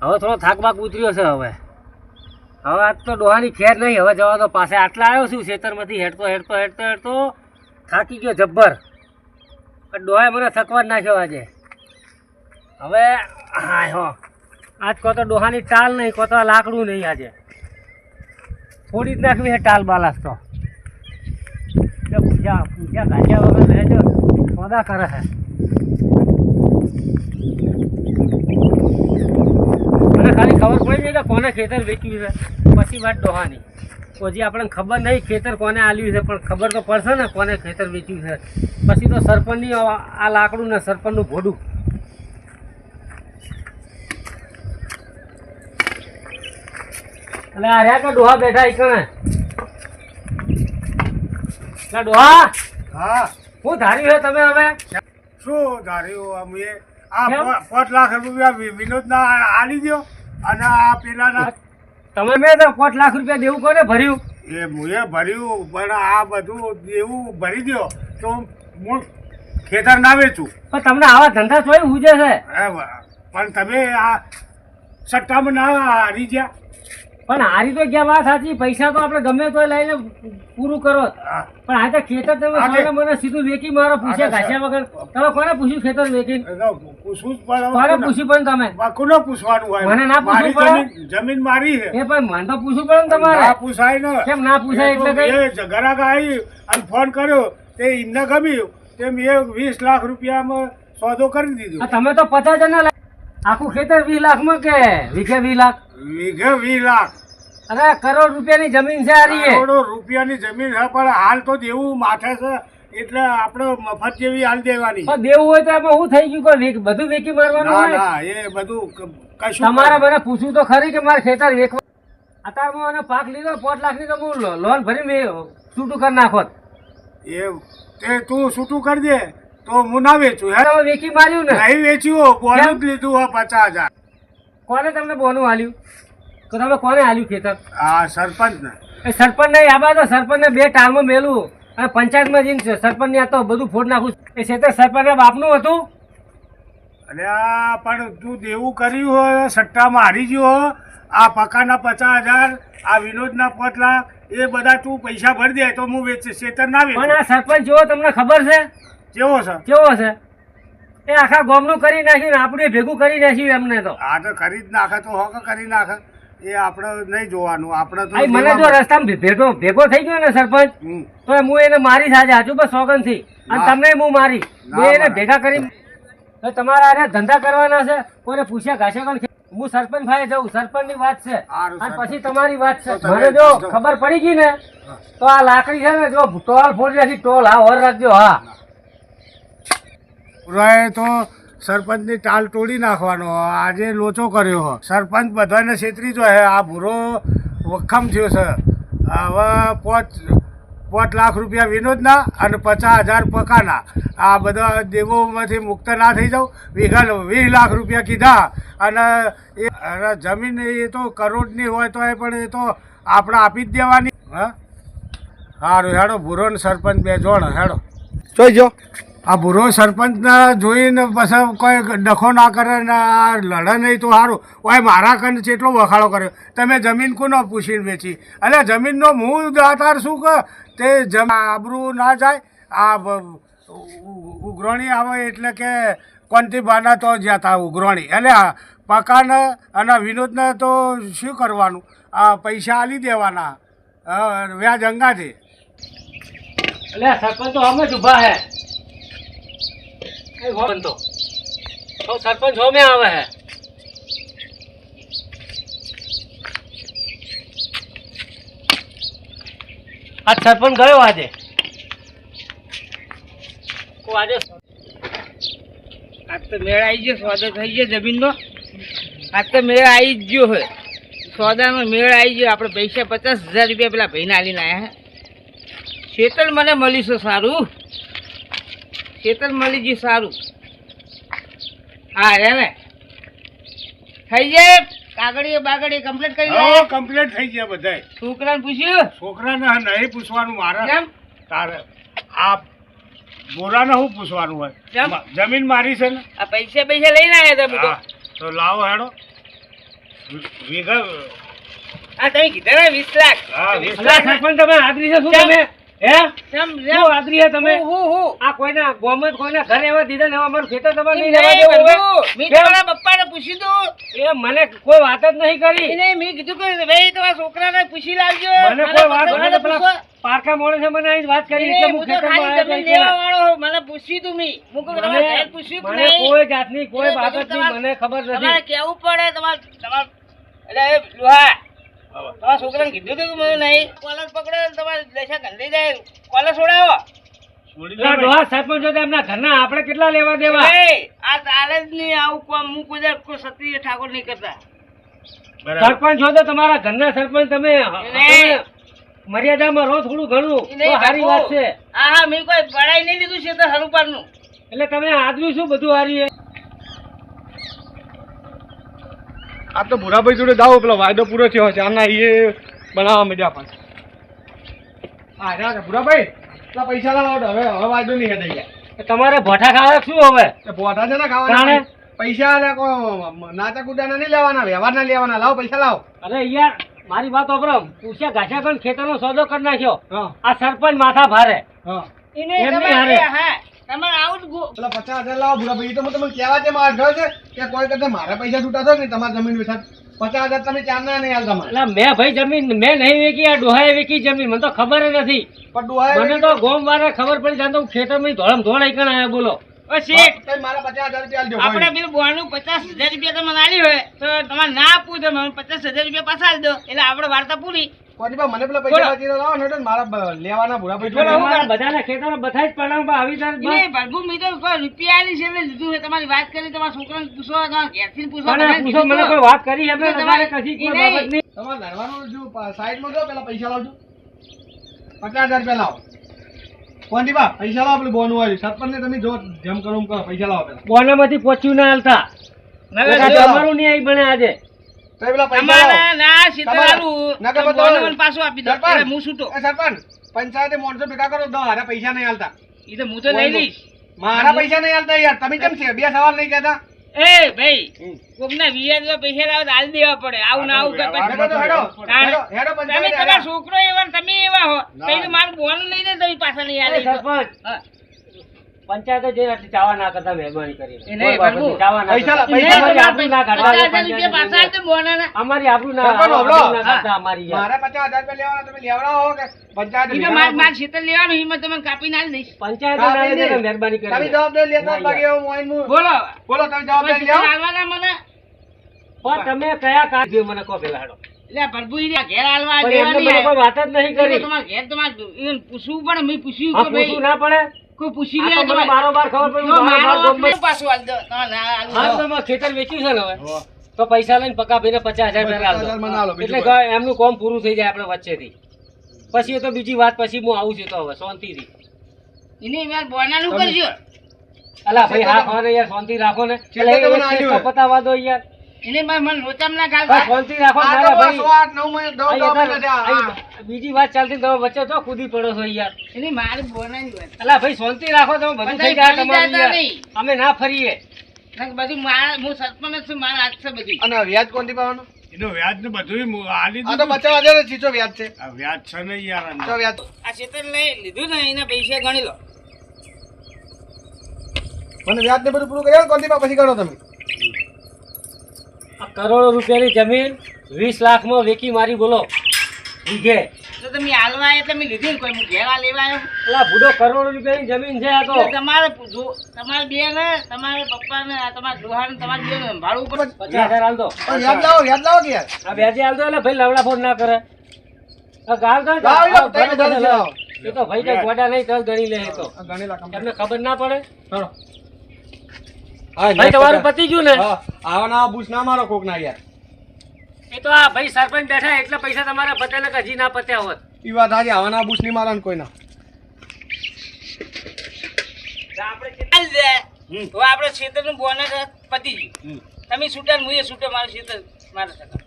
હવે થોડો થાક બાક ઉતર્યો છે. હવે આજ તો ડોહાની ખેર નહીં. હવે જવા દો. પાસે આટલા આવ્યો છું ખેતરમાંથી હેડતો થાકી ગયો જબ્બર. ડોહાએ મને થકવા જ નાખ્યો આજે. હવે આજ કો તો ડોહાની ટાલ નહીં, કો તો લાકડું નહીં. આજે થોડી જ નાખવી છે ટાલ બાલાસ તો. પૂજા ગાંઠિયા વગર રહેજો સોદા કરે છે. મને ખાલી ખબર પડી જાય કે કોને ખેતર વેચ્યું છે, પછી વાત ડોહાની. પછી આપણને ખબર નહીં ખેતર કોને આલ્યું છે, પણ ખબર તો પડશે ને કોને ખેતર વેચ્યું છે. પછી તો સરપંચની આ લાકડું ને સરપંચનું ભોડું. એટલે આ રહ્યા કે ડોહા બેઠા ઈકણે. ડોહા હા શું ધાર્યું છે તમે? હવે શું ધાર્યું? અમે આ 5 લાખ રૂપિયા વિનોદ ના આલી દો અને આ પેલાના તમે મેં તો 5 લાખ રૂપિયા દેવું કોને ભર્યું? એ મુએ ભર્યું, પણ આ બધું દેવું ભરી દો તો હું ખેતર ના વેચું. પણ તમને આવા ધંધા થોડી ઉજે છે. પણ તમે આ સટ્ટામાં ના હારી ગયા. પણ હારી તો ગયા વાત સાચી. પૈસા તો આપણે ગમે તો લઈને પૂરું કરો. પણ આ તો ખેતર તમે મને સીધું વેકી મારો પૂછ્યા ઘાસ્યા વગર. તમે કોને પૂછ્યું ખેતર વેકી? પૂછવું જ કોને પડે. પૂછ્યું પણ તમે? કોને પૂછવાનું હોય? મને ના પૂછવું પડે. જમીન મારી છે. એ પણ મને તો પૂછવું પડે ને તમારે. ના પૂછાય ને. કેમ ના પૂછાય? એટલે કઈ ઘરાક આવી અને ફોન કર્યો તે એમને ગમ્યું તે મેં 20 લાખ રૂપિયામાં સોદો કરી દીધો. તમે તો 50 જણા આખું ખેતર 20 લાખમાં કે વીઘે 20 લાખ? વીઘે 20 લાખ. અરે કરોડ રૂપિયાની જમીન છે. કરોડો રૂપિયાની જમીન છે, પણ હાલ તો દેવું માથે છે એટલે આપણે મફત જેવી હાલ દેવાની. દેવું હોય તો એમાં શું થઈ ગયું? કોઈ બધું વેકી મારવાનું હોય? ના એ બધું કશું. તમારે મને પૂછવું તો ખરી કે મારે ખેતર વેચવા. અત્યારમાં મને પાક લીધો 5 લાખની તો હું લોન ભરી મેં છૂટું કરી નાખોત. એ તે તું છૂટું કરી દે તો હું ના વેચું. હે વેચી માર્યું ને? નહીં વેચ્યું, બોનું જ લીધું હોય 50,000. કોને તમને બોનું આલ્યું? તો તમે કોને આલ્યું ખેતર? હા સરપંચ ને. એ સરપંચ નહીં આબા તો સરપંચને 2 ટાળમાં મેલું અને પંચાયતમાં જઈને સરપંચની આ તો બધું ફોડ નાખું. એ ખેતર સરપંચના બાપનું હતું. અને આ પણ તું દેવું કર્યું હોય, સટ્ટામાં હારી ગયો હો. આ પકાના 50,000, આ વિનોદના 5 લાખ, એ બધા તું પૈસા ભરી દે તો હું ખેતર ના વેચું. પણ આ સરપંચ જેવો તમને ખબર છે કેવો છે? કેવો છે? એ આખા ગામનું કરી નાખ્યું ને આપણે ભેગું કરી નાખ્યું એમને તો. આ તો કરી જ નાખે તો હોક કરી નાખે. એ આપણે નહીં જોવાનું. આપણે તો મને જો રસ્તામાં ભેગો થઈ ગયો ને સરપંચ, તો હું એને મારી સાજે હાચું બસ સોગંદથી. અને તમને હું મારી બે એને ભેગા કરી. તમારા આને ધંધા કરવાના છે, કોઈને પૂછ્યા ઘાસ્યા કોણ? હું સરપંચ ભાઈ જાઉં. સરપંચની વાત છે અને પછી તમારી વાત છે. મને જો ખબર પડી ગઈ ને તો આ લાકડી છે ને જો ટોલ ફોડી નાખી. ટોલ હા ઓર રાખજો. હા તો સરપંચની ટાલ તોડી નાખવાનો. આજે લોચો કર્યો હો. સરપંચ બધાને છેતરી જો હે. આ ભૂરો વખમ થયો છે. હવે 5 લાખ રૂપિયા વિનોદના અને 50,000 પકાના. આ બધા દેવોમાંથી મુક્ત ના થઈ જાવ. વીઘા 20 લાખ રૂપિયા કીધા અને એ જમીન એ તો કરોડની હોય તો એ પણ એ તો આપણે આપી જ દેવાની. હા સારું હેડો. ભૂરો ને સરપંચ 2 જોડ હેડો. જોઈ જો આ ભૂરો સરપંચને જોઈને પછી કોઈ ડખો ના કરે ને આ લડે નહીં તો સારું. ઓય મારા કને કેટલો વખાડો કર્યો. તમે જમીન કોનો પૂછીને વેચી? એટલે જમીનનો હું દાતાર શું કે તે આબરૂ ના જાય. આ ઉઘરાણી આવે એટલે કે કોનથી બાના તો જતા ઉઘરાણી. એટલે પકાને અને વિનોદને તો શું કરવાનું? આ પૈસા આલી દેવાના વ્યાજ અંગાથી. એટલે સરપંચ તો અમે જ ઉભા હે. સરપંચ હોમે આવે હે. આ સરપંચ ગયો આજે. આજ તો મેળ આવી ગયો. સોદો થઈ ગયો જમીનનો. આજ તો મેળ આવી જ ગયો હોય. સોદાનો મેળ આવી ગયો. આપણે પૈસા 50,000 રૂપિયા પેલા ભાઈને આલીને આવ્યા હે. ખેતર મને મળ્યું છે સારું. ખેતર મળી ગયું સારું. હા રે ને થઈ જાય. કાગળીએ બાગળીએ કમ્પ્લીટ કરી લે. કમ્પ્લીટ થઈ ગયા બધા. છોકરાને પૂછ્યું? છોકરાને નહીં પૂછવાનું મારે. કેમ? તારે આ બોરાને શું પૂછવાનું હોય? જમીન મારી છે ને. આ પૈસા લઈને આવ્યા હતા. તો લાવો હેડો. વીઘા આ તમે કીધા ને 20 લાખ હા 20 અલા સરપંચ તમે આદરી છે શું તમે હે શું આદરી છે તમે હું આ કોઈના ગોમત કોઈના ઘરે એવા દીધા ને એવા અમારું ખેતર તમારે નહીં નહીં, લેવા દેવું બાબુ, હવે? મેં કેમ? તમારા પપ્પાને પૂછ્યું તું. એ મને કોઈ વાત જ નહીં કરી એને મેં કીધું કે ભાઈ તમારા છોકરાને પૂછી લાવજો. મને મારા કોઈ વાત પપ્પાને મને પેલા પૂછો. પારકા માણસે મને અહીં વાત કરી એને એટલે હું હું તો ખેતરમાં ખાલી આવ્યો જમીન છું. લેવા વાળો છું. મને પૂછ્યું તું મેં. હું કહું તમારા ઘરે પૂછ્યું કે મને નહીં? કોઈ જાતની કોઈ એને બાબત બધું નહીં તમારે- મને ખબર તમારે નથી કહેવું પડે તમારે એટલે એ લોહા તમારા છોકરાને કીધું તું કે મને નહીં કોલર પકડે ને તમારે દશા ગંધી જાય કોલર છોડાવો પેલા ડોહા સરપંચ હતા એમના ઘરના આપણે કેટલા લેવા દેવા નહીં, આ ચાલે જ નહીં આવું કામ. હું કોઈ દર કોઈ ક્ષત્રિય ઠાકોર નહીં કરતા. સરપંચ છો તો તમારા ઘરના સરપંચ તમે મર્યાદામાં રહો થોડું ઘણું એ તો નહીં સારી બાપુ. વાત છે હા મેં કોઈ પડાઈ નહીં લીધું છે તો હરુપારનું. એટલે તમે આદમી શું બધું હારી આ તો ભૂરાભાઈ જોડે દાવો પેલો વાયદો પૂરો થયો છે આના એ બનાવવા માંડ્યા પણ હા જા ભૂરાભાઈ એટલા પૈસા લાવો તો હવે વાયદો નહીં હેઠ ગયા તમારે ભઠ્ઠા ખાવા શું હવે પોતા છે ને તાણે? ખાવાના પૈસા નાચા કુદાના નહીં લેવાના વ્યવહારના લેવાના લાવો પૈસા લાવો અરે યાર મારી વાત સાંભળો પૂછ્યા ઘાસા પણ ખેતરનો સોદો કરી નાખ્યો હા આ સરપંચ માથા ભારે હા એને એમ નહીં તમારે હારે. હા તમારે આવું જ પેલા 50,000 લાવો ભૂરાભાઈ એ તો હું તમને કહેવા છે મારા ઘર છે કે કોઈ કરતા મારા પૈસા છૂટા થયો ને તમારી જમીન વિશે 50,000 તમે ચાંદના નહીં હાલ તમારે એટલે મેં ભાઈ જમીન મેં નહીં વેચી આ ડોહાએ વેચી જમીન મને તો ખબર જ નથી પણ ડોહાએ મને તો ગોમ વાળા ખબર પડી જાય તો હું ખેતરમાં ધોળમ ધોળ આઈ કણ આવ્યો બોલો ઓ શેઠ તમે મારા 50,000 રૂપિયા આલજો આપણે પેલું બોનું 50,000 રૂપિયા તમે આલી હોય તો તમારે ના આપવું તો મને 50,000 રૂપિયા પાછા આલી દો એટલે આપણે વાર્તા પૂરી. કોઈ બા મને પેલા પૈસા વાંચી લાવો ને તો મારા લેવાના ભૂરાભાઈ જોડે તમારા બધાના ખેતરો બધા જ પડ્યા પણ આવી તાર એને ભરભૂ મેં તો કોઈ રૂપિયા આલી છે એટલે લીધું છે. તમારી વાત કરી તમારા છોકરાને પૂછો તમારા ઘેરથી પૂછો મને બધાને પૂછો મને કીધું કોઈ વાત કરી એમને એટલે તમારે તમારે કશી ઈ કોઈ નહીં. બાબત નહીં તમારે ધરવાનું જો સાઈડમાં જો પેલા પૈસા લાવજો 50,000 રૂપિયા લાવો કોણથી બા પૈસા લાવો પેલું બોનું આવ્યું સરપંચને તમે જો જેમ કરો એમ કરો પૈસા લાવો પેલા બોનામાંથી પહોંચ્યું ના હાલતા નકર આ જો. તમારું નહીં આવી બને આજે તો પેલા પૈસા લાવો તમારા ના સીતારાલું નકર તો બતાવો. બોનું મને પાછું આપી દો સરપંચ. એટલે હું છૂટો. એ સરપંચ પંચાયતે માણસો ભેગા કરો 10,000 પૈસા નહીં હાલતા ઈ તો હું તો લઈ લઈશ. મારા પૈસા નહીં હાલતા યાર તમે કેમ છે બે સવાલ નહીં કહેતા એ ભાઈ કોકના વ્યાજમાં પૈસા લાવો તો આલી દેવા પડે. આવું ના આવું હેડો કરતા. તો હેડો હેડો હેડો તમે પંચાયતે તમારા હેડો. છોકરો એવા ને તમે એવા હો તો મારું બોનું લઈને તમે પાછા નહીં આલે. સરપંચ હા. પંચાયતે જઈને આટલી ચાવા ના કરતા મહેરબાની કરી એ નહીં, બાબુ. ચાવા ના પૈસા કરતા. પૈસા અમારી આબરૂ ના કાઢવા દો 50,000 રૂપિયા પાછા પંચાયતે. આપજો બોનાના. અમારી આબરૂ ના સરપંચ આબરૂ હમણાં. ના કાઢતા અમારી યાર. મારા 50,000 રૂપિયા લેવાના તમે લેવડાવો કે પંચાયતે ઈ તો ભેગા માર ખેતર લેવાનું એમાં તમે કાપીને આલી દઈશ. પંચાયતે ના લઈ જાય મહેરબાની તમે કરી જવાબદારી લેતા ના, બાકી એવું મોઈન મું. બોલો બોલો તમે કોઈ જવાબદારી ખેતર લ્યો આલવાના મને પણ તમે કયા કાઢ્યો મને કહો પેલા હાડો એટલે પ્રભુ ઈ રહ્યા ઘેર આલવા પણ એમને દેવાની મને કોઈ વાત જ નહીં કરી તમારે ઘેર તમારે ઈને પૂછવું પડે. મેં પૂછ્યું હા કે પૂછવું ભાઈ ના પડે કોઈ પૂછી આ લે તો મને તમારે. બારોબાર ખબર પડી જો હું બારોબાર મારો ગોમમાં- આપીને પાછું આલી દો. તમારે ના આલવું હા હોય. તો મારે ખેતર વેચ્યું છે ને હવે તો પૈસા લઈને પકા ભાઈને 50,000 રૂપિયા 50,000 મને આલો, આલ દો. બીજું એટલે કે એમનું કામ પૂરું થઈ જાય આપણે વચ્ચેથી પછી એ તો બીજી વાત પછી હું આવું છું તો હવે શાંતિથી એને યાર બોનાનું તમે- કરજો. અલા ભાઈ હા ખાને યાર શાંતિ રાખો ને ખેતર એટલે તો એક મને કેસ આલ્યું તો પતાવા દો યાર એને મને લોચામ ના બસ ખાલતા. શાંતિ રાખો આ મારા તો ભાઈ 108, 9 મહિને, 10 આ મહિના થયા. યાર, આ બીજી વાત ચાલતી ને તમે વચ્ચે તો કૂદી પડો છો યાર એને મારી બોનાની વાત. અલા ભાઈ શાંતિ રાખો તમે બધું બધા થઈ જાય ફરી તમારું જતા યાર નહીં. અમે ના ફરીએ નકર બધું મારા હું સરપંચ જ છું મારા હાથ છે બધી. અને વ્યાજ કોણથી પાવાનું એનો વ્યાજ ને બધું આલી આ તો દીધું 50,000 જ ચીચો વ્યાજ છે આ વ્યાજ છે ને યાર આનું. ચો વ્યાજ આ ક્ષેત્ર લઈ લીધું ને એના પૈસા ગણી લો. મને વ્યાજ ને બધું પૂરું કર્યું કોણથી પછી કરો તમે આ કરોડો રૂપિયાની જમીન 20 લાખમાં વેચી મારી બોલો વીઘે તો તમે હાલવા આયા એટલે મેં લીધી ને કોઈ હું ઘેર આ લેવા આવ્યો. અલા બુડો કરોડો રૂપિયાની જમીન છે આ તો એટલે તમારે તમારે બે ને તમારે પપ્પા ને તમારા ડોહા ને તમારે બે ને ભાડું ઉપર 50,000 હાલ દો વ્યાજ લાવો કે યાર આ વ્યાજે હાલ દો એટલે ભાઈ લવડા ફોન ના કરે આ ગાળ દો ને લાવો, આવો લાવો, ઘરે લાવો. લાવો. એ તો ભાઈ કઈ ગોડા નહીં તો ગણી લે એ તો આ ગણેલા કમ એમને ખબર ના પડે ચલો હા ભાઈ તમારું પતી ગયું ને આવા ના બુશ ના મારો કોક ના યાર એ તો આ ભાઈ સરપંચ બેઠા એટલે પૈસા તમારા પત્યા ને હજી ના પત્યા હોત ઈ વાત આજે આવા ના બુશ નહીં મારવાનું કોઈ ના આપણે ચાલ દે તો આપણે ક્ષેત્ર નું બોનસ પતી ગયું. તમે છૂટા ને હું એ છૂટો મારું ક્ષેત્ર મારા સગા.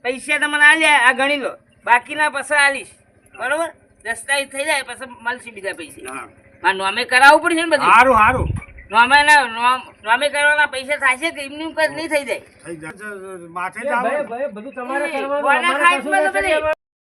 પૈસા તમને આલ્યા આ ગણી લો બાકીના પછી આલીશ બરોબર. દસ્તાવેજ થઈ જાય પછી મળશે બીજા પૈસા. હા. મારું નામે કરાવવું પડશે ને બધું. હારું હારું નોમે કરવાના પૈસા થશે કે એમની નહીં થઈ જાય થઈ જાય માથે જ એ આવે ભાઈ ભાઈ બધું તમારે એ, કરવાનું વાના અમારે ખાઈ કશું જ નથી બધી. કરવાનું.